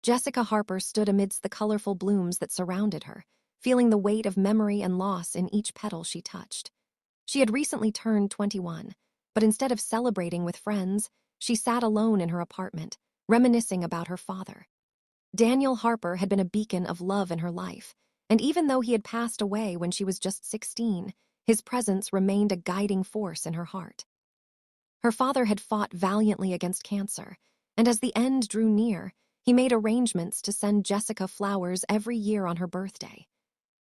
Jessica Harper stood amidst the colorful blooms that surrounded her, feeling the weight of memory and loss in each petal she touched. She had recently turned 21, but instead of celebrating with friends, she sat alone in her apartment, reminiscing about her father. Daniel Harper had been a beacon of love in her life, and even though he had passed away when she was just 16, his presence remained a guiding force in her heart. Her father had fought valiantly against cancer, and as the end drew near, he made arrangements to send Jessica flowers every year on her birthday.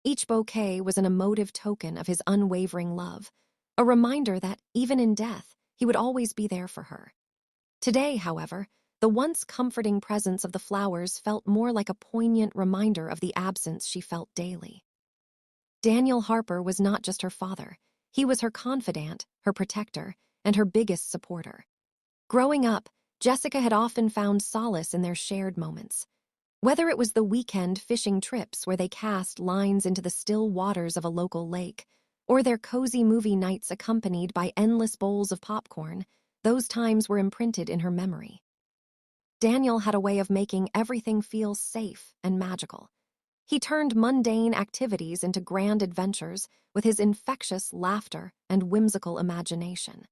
Each bouquet was an emotive token of his unwavering love, a reminder that, even in death, he would always be there for her. Today, however, the once comforting presence of the flowers felt more like a poignant reminder of the absence she felt daily. Daniel Harper was not just her father. He was her confidant, her protector, and her biggest supporter. Growing up, Jessica had often found solace in their shared moments. Whether it was the weekend fishing trips where they cast lines into the still waters of a local lake, or their cozy movie nights accompanied by endless bowls of popcorn, those times were imprinted in her memory. Daniel had a way of making everything feel safe and magical. He turned mundane activities into grand adventures with his infectious laughter and whimsical imagination.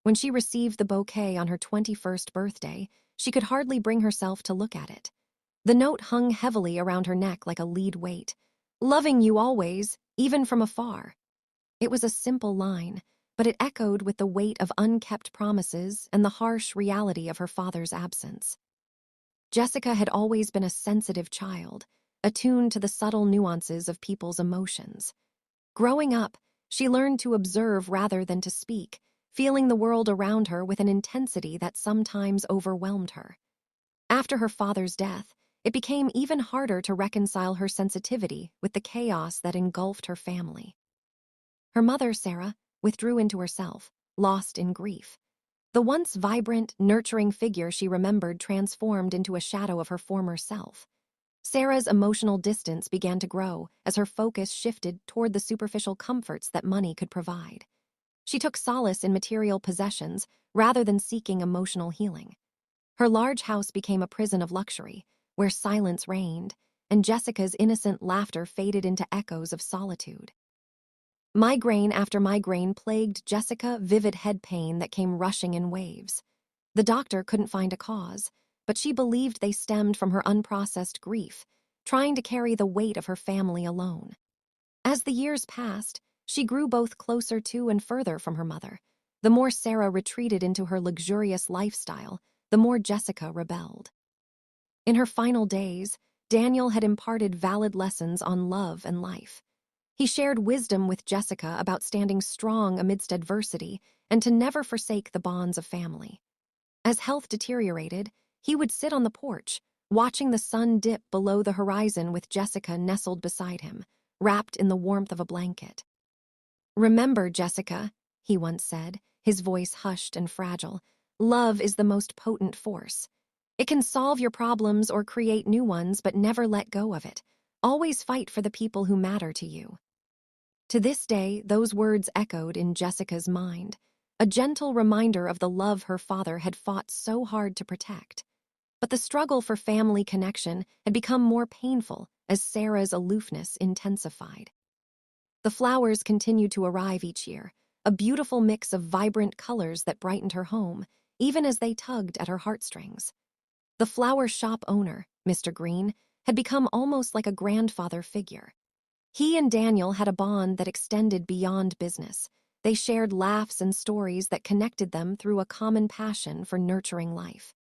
When she received the bouquet on her 21st birthday, she could hardly bring herself to look at it. The note hung heavily around her neck like a lead weight. "Loving you always, even from afar." It was a simple line, but it echoed with the weight of unkept promises and the harsh reality of her father's absence. Jessica had always been a sensitive child, attuned to the subtle nuances of people's emotions. Growing up, she learned to observe rather than to speak, feeling the world around her with an intensity that sometimes overwhelmed her. After her father's death, it became even harder to reconcile her sensitivity with the chaos that engulfed her family. Her mother, Sarah, withdrew into herself, lost in grief. The once vibrant, nurturing figure she remembered transformed into a shadow of her former self. Sarah's emotional distance began to grow as her focus shifted toward the superficial comforts that money could provide. She took solace in material possessions rather than seeking emotional healing. Her large house became a prison of luxury, where silence reigned, and Jessica's innocent laughter faded into echoes of solitude. Migraine after migraine plagued Jessica, vivid head pain that came rushing in waves. The doctor couldn't find a cause, but she believed they stemmed from her unprocessed grief, trying to carry the weight of her family alone. As the years passed, she grew both closer to and further from her mother. The more Sarah retreated into her luxurious lifestyle, the more Jessica rebelled. In her final days, Daniel had imparted valid lessons on love and life. He shared wisdom with Jessica about standing strong amidst adversity and to never forsake the bonds of family. As health deteriorated, he would sit on the porch, watching the sun dip below the horizon with Jessica nestled beside him, wrapped in the warmth of a blanket. "Remember, Jessica," he once said, his voice hushed and fragile, "love is the most potent force. It can solve your problems or create new ones, but never let go of it. Always fight for the people who matter to you." To this day, those words echoed in Jessica's mind, a gentle reminder of the love her father had fought so hard to protect. But the struggle for family connection had become more painful as Sarah's aloofness intensified. The flowers continued to arrive each year, a beautiful mix of vibrant colors that brightened her home, even as they tugged at her heartstrings. The flower shop owner, Mr. Green, had become almost like a grandfather figure. He and Daniel had a bond that extended beyond business. They shared laughs and stories that connected them through a common passion for nurturing life.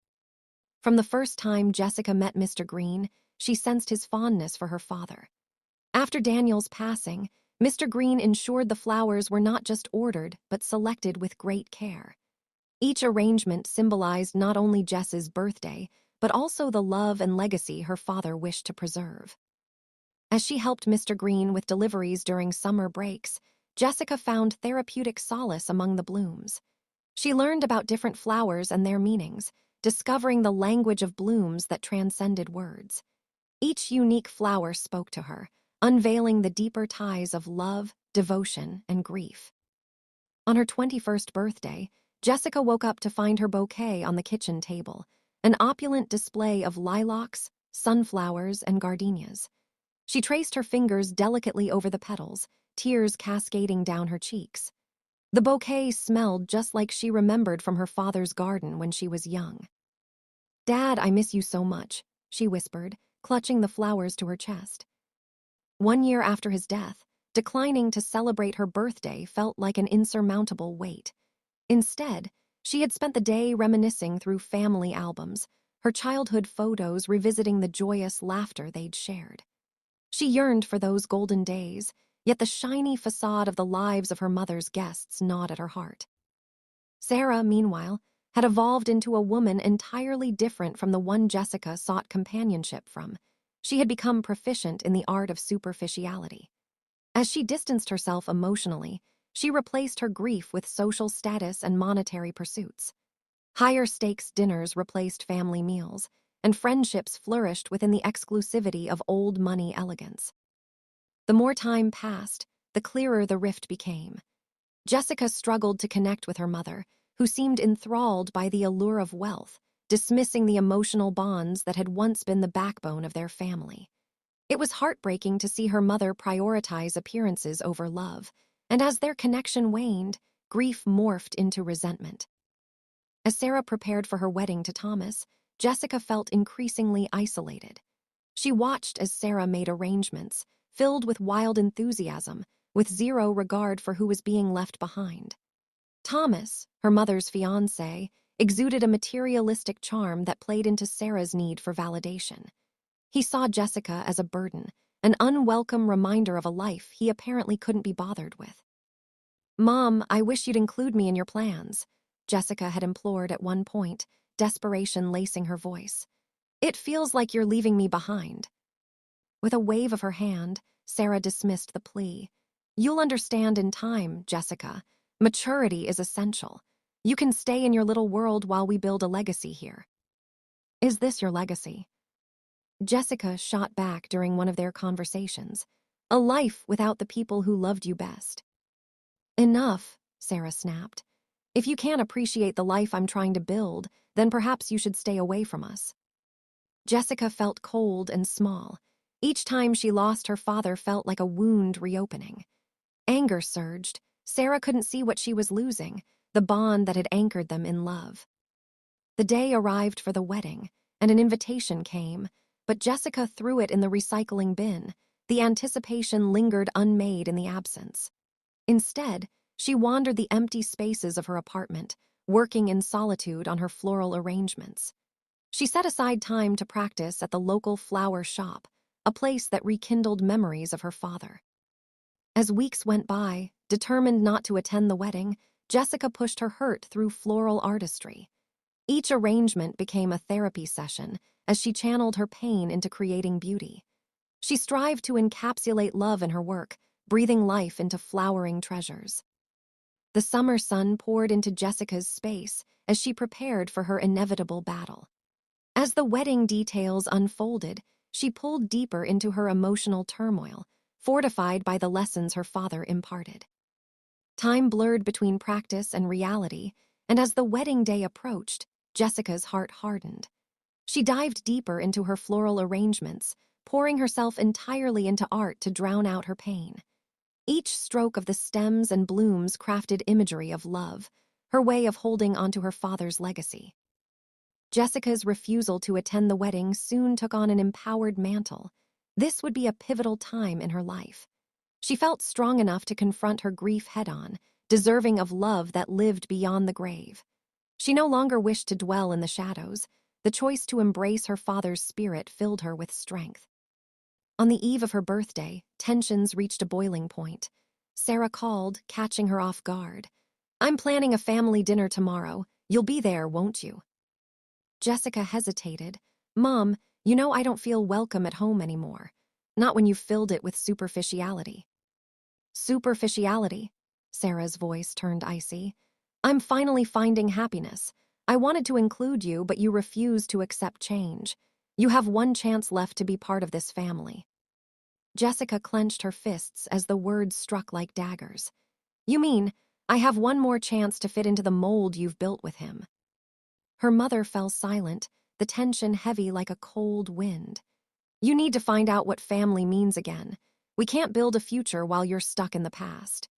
From the first time Jessica met Mr. Green, she sensed his fondness for her father. After Daniel's passing, Mr. Green ensured the flowers were not just ordered, but selected with great care. Each arrangement symbolized not only Jess's birthday, but also the love and legacy her father wished to preserve. As she helped Mr. Green with deliveries during summer breaks, Jessica found therapeutic solace among the blooms. She learned about different flowers and their meanings, discovering the language of blooms that transcended words. Each unique flower spoke to her, unveiling the deeper ties of love, devotion, and grief. On her 21st birthday, Jessica woke up to find her bouquet on the kitchen table. an opulent display of lilacs, sunflowers, and gardenias. She traced her fingers delicately over the petals, tears cascading down her cheeks. The bouquet smelled just like she remembered from her father's garden when she was young. "Dad, I miss you so much," she whispered, clutching the flowers to her chest. 1 year after his death, declining to celebrate her birthday felt like an insurmountable weight. Instead, she had spent the day reminiscing through family albums, her childhood photos revisiting the joyous laughter they'd shared. She yearned for those golden days, yet the shiny facade of the lives of her mother's guests gnawed at her heart. Sarah, meanwhile, had evolved into a woman entirely different from the one Jessica sought companionship from. She had become proficient in the art of superficiality. As she distanced herself emotionally, she replaced her grief with social status and monetary pursuits. Higher-stakes dinners replaced family meals, and friendships flourished within the exclusivity of old money elegance. The more time passed, the clearer the rift became. Jessica struggled to connect with her mother, who seemed enthralled by the allure of wealth, dismissing the emotional bonds that had once been the backbone of their family. It was heartbreaking to see her mother prioritize appearances over love, and as their connection waned, grief morphed into resentment. As Sarah prepared for her wedding to Thomas, Jessica felt increasingly isolated. She watched as Sarah made arrangements, filled with wild enthusiasm, with zero regard for who was being left behind. Thomas, her mother's fiancé, exuded a materialistic charm that played into Sarah's need for validation. He saw Jessica as a burden, an unwelcome reminder of a life he apparently couldn't be bothered with. "Mom, I wish you'd include me in your plans," Jessica had implored at one point, desperation lacing her voice. "It feels like you're leaving me behind." With a wave of her hand, Sarah dismissed the plea. "You'll understand in time, Jessica. Maturity is essential. You can stay in your little world while we build a legacy here." "Is this your legacy?" Jessica shot back during one of their conversations. "A life without the people who loved you best." "Enough," Sarah snapped. "If you can't appreciate the life I'm trying to build, then perhaps you should stay away from us." Jessica felt cold and small. Each time she lost her father felt like a wound reopening. Anger surged. Sarah couldn't see what she was losing, the bond that had anchored them in love. The day arrived for the wedding, and an invitation came, but Jessica threw it in the recycling bin. The anticipation lingered unmade in the absence. Instead, she wandered the empty spaces of her apartment, working in solitude on her floral arrangements. She set aside time to practice at the local flower shop, a place that rekindled memories of her father. As weeks went by, determined not to attend the wedding, Jessica pushed her hurt through floral artistry. Each arrangement became a therapy session as she channeled her pain into creating beauty. She strived to encapsulate love in her work, breathing life into flowering treasures. The summer sun poured into Jessica's space as she prepared for her inevitable battle. As the wedding details unfolded, she pulled deeper into her emotional turmoil, fortified by the lessons her father imparted. Time blurred between practice and reality, and as the wedding day approached, Jessica's heart hardened. She dived deeper into her floral arrangements, pouring herself entirely into art to drown out her pain. Each stroke of the stems and blooms crafted imagery of love, her way of holding onto her father's legacy. Jessica's refusal to attend the wedding soon took on an empowered mantle. This would be a pivotal time in her life. She felt strong enough to confront her grief head-on, deserving of love that lived beyond the grave. She no longer wished to dwell in the shadows. The choice to embrace her father's spirit filled her with strength. On the eve of her birthday, tensions reached a boiling point. Sarah called, catching her off guard. "I'm planning a family dinner tomorrow. You'll be there, won't you?" Jessica hesitated. "Mom, you know I don't feel welcome at home anymore. Not when you've filled it with superficiality." "Superficiality?" Sarah's voice turned icy. "I'm finally finding happiness. I wanted to include you, but you refuse to accept change. You have one chance left to be part of this family." Jessica clenched her fists as the words struck like daggers. "You mean, I have one more chance to fit into the mold you've built with him?" Her mother fell silent, the tension heavy like a cold wind. You need to find out what family means again. We can't build a future while you're stuck in the past.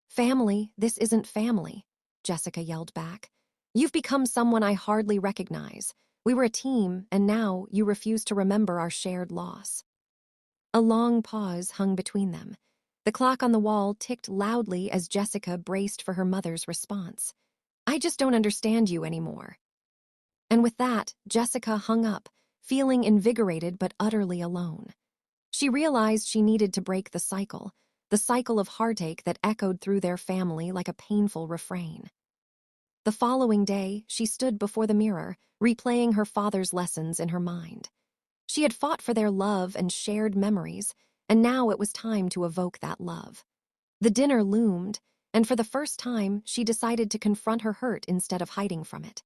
Family, this isn't family, Jessica yelled back. You've become someone I hardly recognize. We were a team, and now you refuse to remember our shared loss. A long pause hung between them. The clock on the wall ticked loudly as Jessica braced for her mother's response. I just don't understand you anymore. And with that, Jessica hung up, feeling invigorated but utterly alone. She realized she needed to break the cycle of heartache that echoed through their family like a painful refrain. The following day, she stood before the mirror, replaying her father's lessons in her mind. She had fought for their love and shared memories, and now it was time to evoke that love. The dinner loomed, and for the first time, she decided to confront her hurt instead of hiding from it.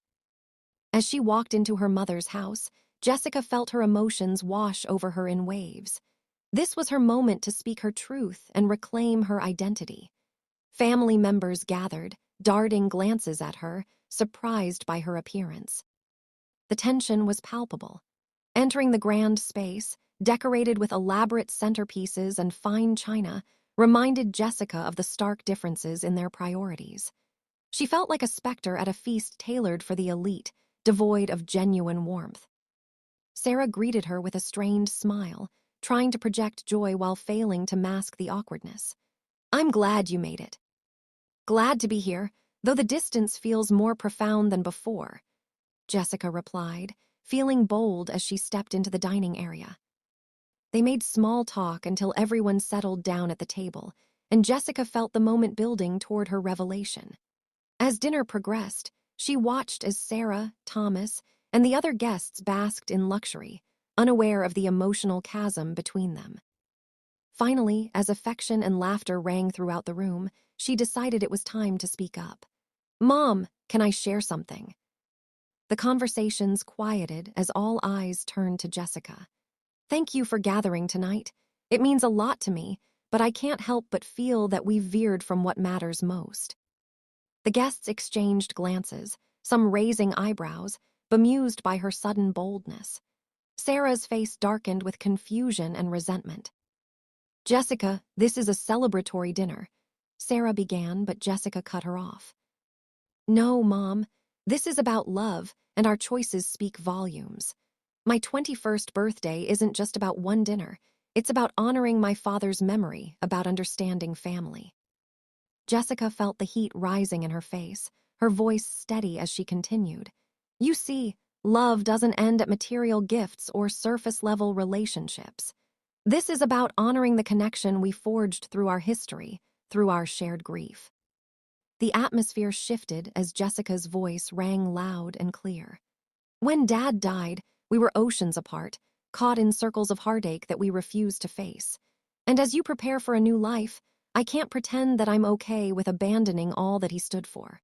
As she walked into her mother's house, Jessica felt her emotions wash over her in waves. This was her moment to speak her truth and reclaim her identity. Family members gathered, darting glances at her, surprised by her appearance. The tension was palpable. Entering the grand space, decorated with elaborate centerpieces and fine china, reminded Jessica of the stark differences in their priorities. She felt like a specter at a feast tailored for the elite, devoid of genuine warmth. Sarah greeted her with a strained smile, trying to project joy while failing to mask the awkwardness. I'm glad you made it. Glad to be here, though the distance feels more profound than before, Jessica replied, feeling bold as she stepped into the dining area. They made small talk until everyone settled down at the table, and Jessica felt the moment building toward her revelation. As dinner progressed, she watched as Sarah, Thomas, and the other guests basked in luxury, unaware of the emotional chasm between them. Finally, as affection and laughter rang throughout the room, she decided it was time to speak up. Mom, can I share something? The conversations quieted as all eyes turned to Jessica. Thank you for gathering tonight. It means a lot to me, but I can't help but feel that we've veered from what matters most. The guests exchanged glances, some raising eyebrows, bemused by her sudden boldness. Sarah's face darkened with confusion and resentment. Jessica, this is a celebratory dinner. Sarah began, but Jessica cut her off. No, Mom. This is about love, and our choices speak volumes. My 21st birthday isn't just about one dinner. It's about honoring my father's memory, about understanding family. Jessica felt the heat rising in her face, her voice steady as she continued. You see, love doesn't end at material gifts or surface-level relationships. This is about honoring the connection we forged through our history, through our shared grief. The atmosphere shifted as Jessica's voice rang loud and clear. When Dad died, we were oceans apart, caught in circles of heartache that we refused to face. And as you prepare for a new life, I can't pretend that I'm okay with abandoning all that he stood for.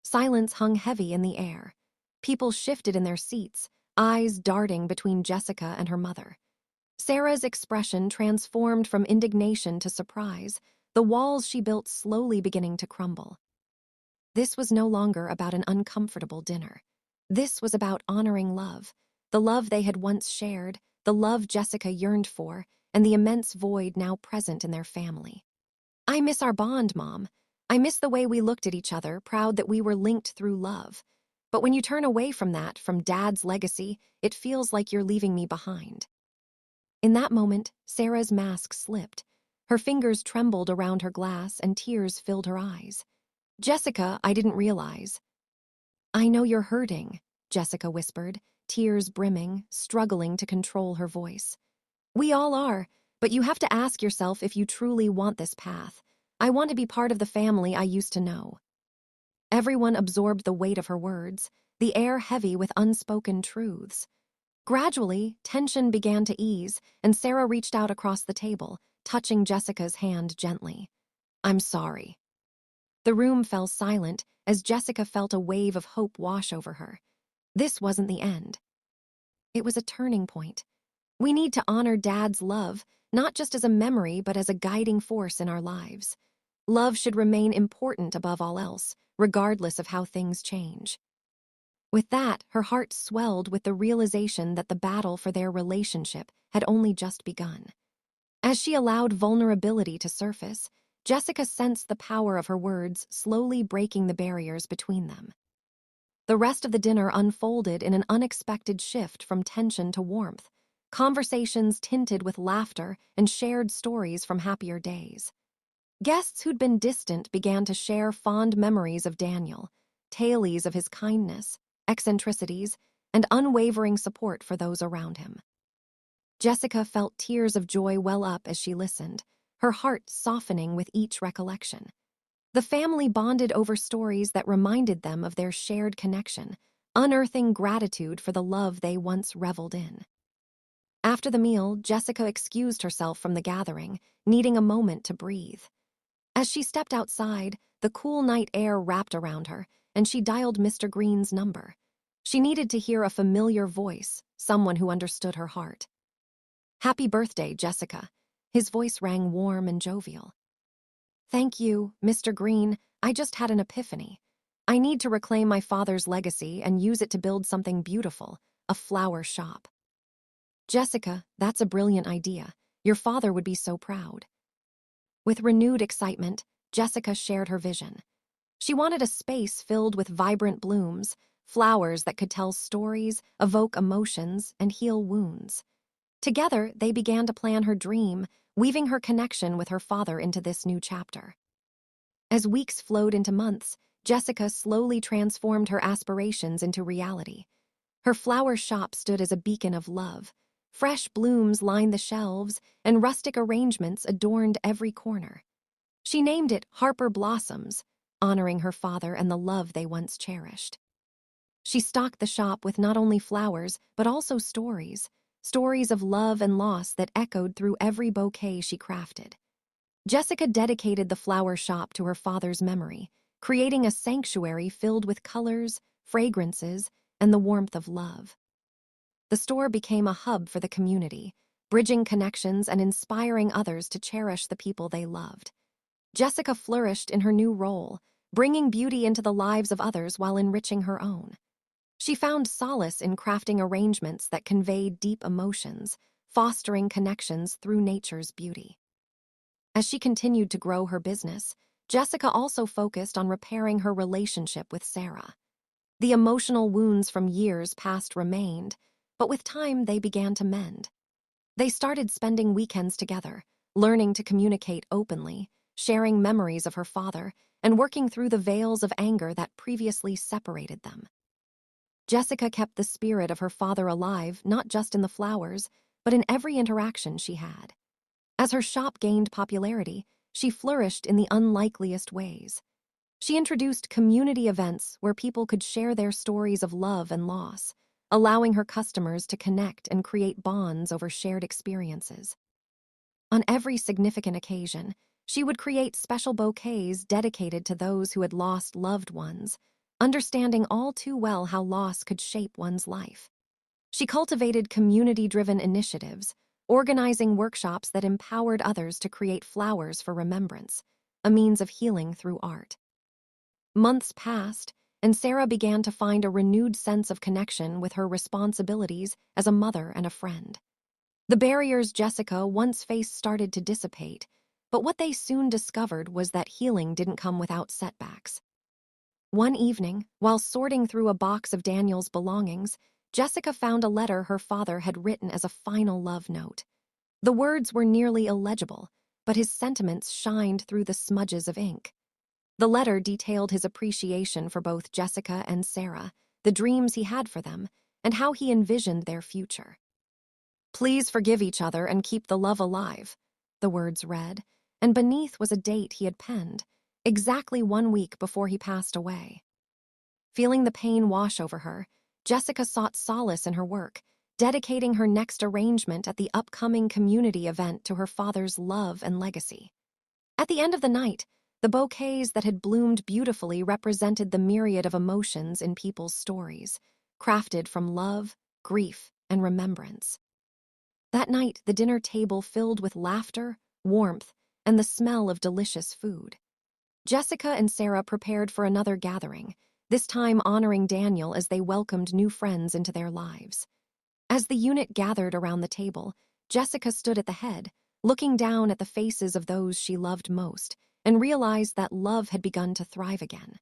Silence hung heavy in the air. People shifted in their seats, eyes darting between Jessica and her mother. Sarah's expression transformed from indignation to surprise, the walls she built slowly beginning to crumble. This was no longer about an uncomfortable dinner. This was about honoring love, the love they had once shared, the love Jessica yearned for, and the immense void now present in their family. I miss our bond, Mom. I miss the way we looked at each other, proud that we were linked through love. But when you turn away from that, from Dad's legacy, it feels like you're leaving me behind. In that moment, Sarah's mask slipped. Her fingers trembled around her glass and tears filled her eyes. Jessica, I didn't realize. I know you're hurting, Jessica whispered, tears brimming, struggling to control her voice. We all are, but you have to ask yourself if you truly want this path. I want to be part of the family I used to know. Everyone absorbed the weight of her words, the air heavy with unspoken truths. Gradually, tension began to ease, and Sarah reached out across the table, touching Jessica's hand gently. I'm sorry. The room fell silent as Jessica felt a wave of hope wash over her. This wasn't the end. It was a turning point. We need to honor Dad's love, not just as a memory, but as a guiding force in our lives. Love should remain important above all else, regardless of how things change. With that, her heart swelled with the realization that the battle for their relationship had only just begun. As she allowed vulnerability to surface, Jessica sensed the power of her words slowly breaking the barriers between them. The rest of the dinner unfolded in an unexpected shift from tension to warmth, conversations tinted with laughter and shared stories from happier days. Guests who'd been distant began to share fond memories of Daniel, tales of his kindness, eccentricities, and unwavering support for those around him. Jessica felt tears of joy well up as she listened, her heart softening with each recollection. The family bonded over stories that reminded them of their shared connection, unearthing gratitude for the love they once reveled in. After the meal, Jessica excused herself from the gathering, needing a moment to breathe. As she stepped outside, the cool night air wrapped around her, and she dialed Mr. Green's number. She needed to hear a familiar voice, someone who understood her heart. "Happy birthday, Jessica." His voice rang warm and jovial. "Thank you, Mr. Green. I just had an epiphany. I need to reclaim my father's legacy and use it to build something beautiful, a flower shop." "Jessica, that's a brilliant idea. Your father would be so proud." With renewed excitement, Jessica shared her vision. She wanted a space filled with vibrant blooms, flowers that could tell stories, evoke emotions, and heal wounds. Together, they began to plan her dream, weaving her connection with her father into this new chapter. As weeks flowed into months, Jessica slowly transformed her aspirations into reality. Her flower shop stood as a beacon of love. Fresh blooms lined the shelves, and rustic arrangements adorned every corner. She named it Harper Blossoms, honoring her father and the love they once cherished. She stocked the shop with not only flowers, but also stories of love and loss that echoed through every bouquet she crafted. Jessica dedicated the flower shop to her father's memory, creating a sanctuary filled with colors, fragrances, and the warmth of love. The store became a hub for the community, bridging connections and inspiring others to cherish the people they loved. Jessica flourished in her new role, bringing beauty into the lives of others while enriching her own. She found solace in crafting arrangements that conveyed deep emotions, fostering connections through nature's beauty. As she continued to grow her business, Jessica also focused on repairing her relationship with Sarah. The emotional wounds from years past remained, but with time they began to mend. They started spending weekends together, learning to communicate openly, sharing memories of her father, and working through the veils of anger that previously separated them. Jessica kept the spirit of her father alive, not just in the flowers, but in every interaction she had. As her shop gained popularity, she flourished in the unlikeliest ways. She introduced community events where people could share their stories of love and loss, allowing her customers to connect and create bonds over shared experiences. On every significant occasion, she would create special bouquets dedicated to those who had lost loved ones, understanding all too well how loss could shape one's life. She cultivated community-driven initiatives, organizing workshops that empowered others to create flowers for remembrance, a means of healing through art. Months passed, and Sarah began to find a renewed sense of connection with her responsibilities as a mother and a friend. The barriers Jessica once faced started to dissipate, but what they soon discovered was that healing didn't come without setbacks. One evening, while sorting through a box of Daniel's belongings, Jessica found a letter her father had written as a final love note. The words were nearly illegible, but his sentiments shined through the smudges of ink. The letter detailed his appreciation for both Jessica and Sarah, the dreams he had for them, and how he envisioned their future. "Please forgive each other and keep the love alive," the words read, and beneath was a date he had penned, exactly 1 week before he passed away. Feeling the pain wash over her, Jessica sought solace in her work, dedicating her next arrangement at the upcoming community event to her father's love and legacy. At the end of the night, the bouquets that had bloomed beautifully represented the myriad of emotions in people's stories, crafted from love, grief, and remembrance. That night, the dinner table filled with laughter, warmth, and the smell of delicious food. Jessica and Sarah prepared for another gathering, this time honoring Daniel as they welcomed new friends into their lives. As the unit gathered around the table, Jessica stood at the head, looking down at the faces of those she loved most, and realized that love had begun to thrive again.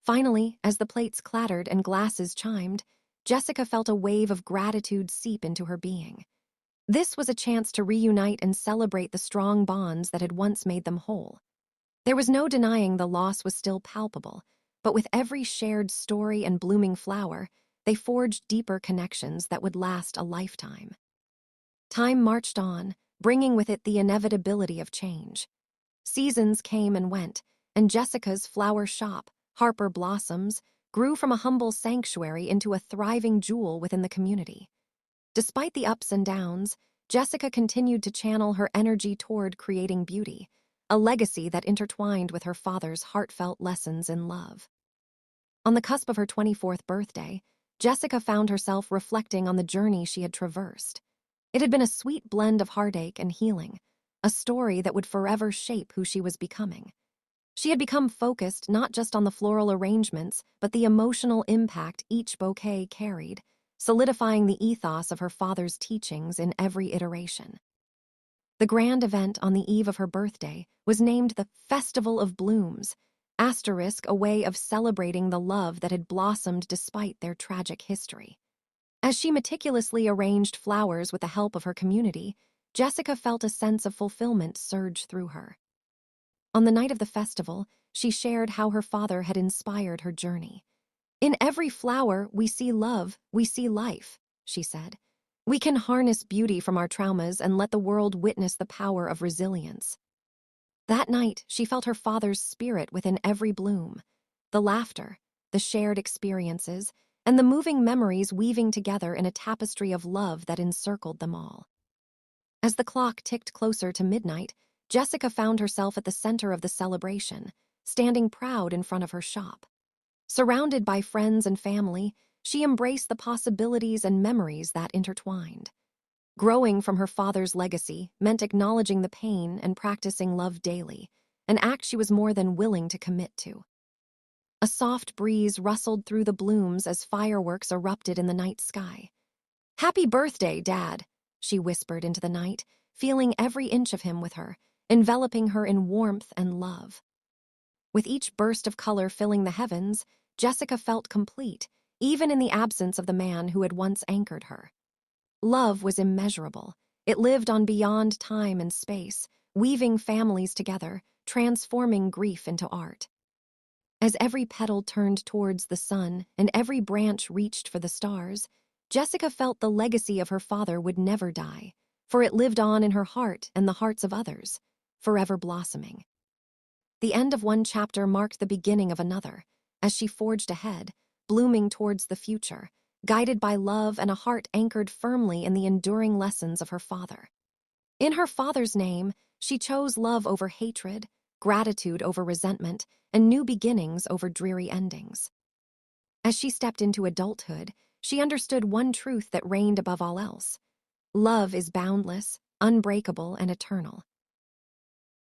Finally, as the plates clattered and glasses chimed, Jessica felt a wave of gratitude seep into her being. This was a chance to reunite and celebrate the strong bonds that had once made them whole. There was no denying the loss was still palpable, but with every shared story and blooming flower, they forged deeper connections that would last a lifetime. Time marched on, bringing with it the inevitability of change. Seasons came and went, and Jessica's flower shop, Harper Blossoms, grew from a humble sanctuary into a thriving jewel within the community. Despite the ups and downs, Jessica continued to channel her energy toward creating beauty, a legacy that intertwined with her father's heartfelt lessons in love. On the cusp of her 24th birthday, Jessica found herself reflecting on the journey she had traversed. It had been a sweet blend of heartache and healing, a story that would forever shape who she was becoming. She had become focused not just on the floral arrangements, but the emotional impact each bouquet carried, solidifying the ethos of her father's teachings in every iteration. The grand event on the eve of her birthday was named the Festival of Blooms, asterisk a way of celebrating the love that had blossomed despite their tragic history. As she meticulously arranged flowers with the help of her community, Jessica felt a sense of fulfillment surge through her. On the night of the festival, she shared how her father had inspired her journey. "In every flower, we see love, we see life," she said. "We can harness beauty from our traumas and let the world witness the power of resilience." That night, she felt her father's spirit within every bloom, the laughter, the shared experiences, and the moving memories weaving together in a tapestry of love that encircled them all. As the clock ticked closer to midnight, Jessica found herself at the center of the celebration, standing proud in front of her shop. Surrounded by friends and family, she embraced the possibilities and memories that intertwined. Growing from her father's legacy meant acknowledging the pain and practicing love daily, an act she was more than willing to commit to. A soft breeze rustled through the blooms as fireworks erupted in the night sky. "Happy birthday, Dad," she whispered into the night, feeling every inch of him with her, enveloping her in warmth and love. With each burst of color filling the heavens, Jessica felt complete, even in the absence of the man who had once anchored her. Love was immeasurable. It lived on beyond time and space, weaving families together, transforming grief into art. As every petal turned towards the sun and every branch reached for the stars, Jessica felt the legacy of her father would never die, for it lived on in her heart and the hearts of others, forever blossoming. The end of one chapter marked the beginning of another, as she forged ahead, blooming towards the future, guided by love and a heart anchored firmly in the enduring lessons of her father. In her father's name, she chose love over hatred, gratitude over resentment, and new beginnings over dreary endings. As she stepped into adulthood, she understood one truth that reigned above all else. Love is boundless, unbreakable, and eternal.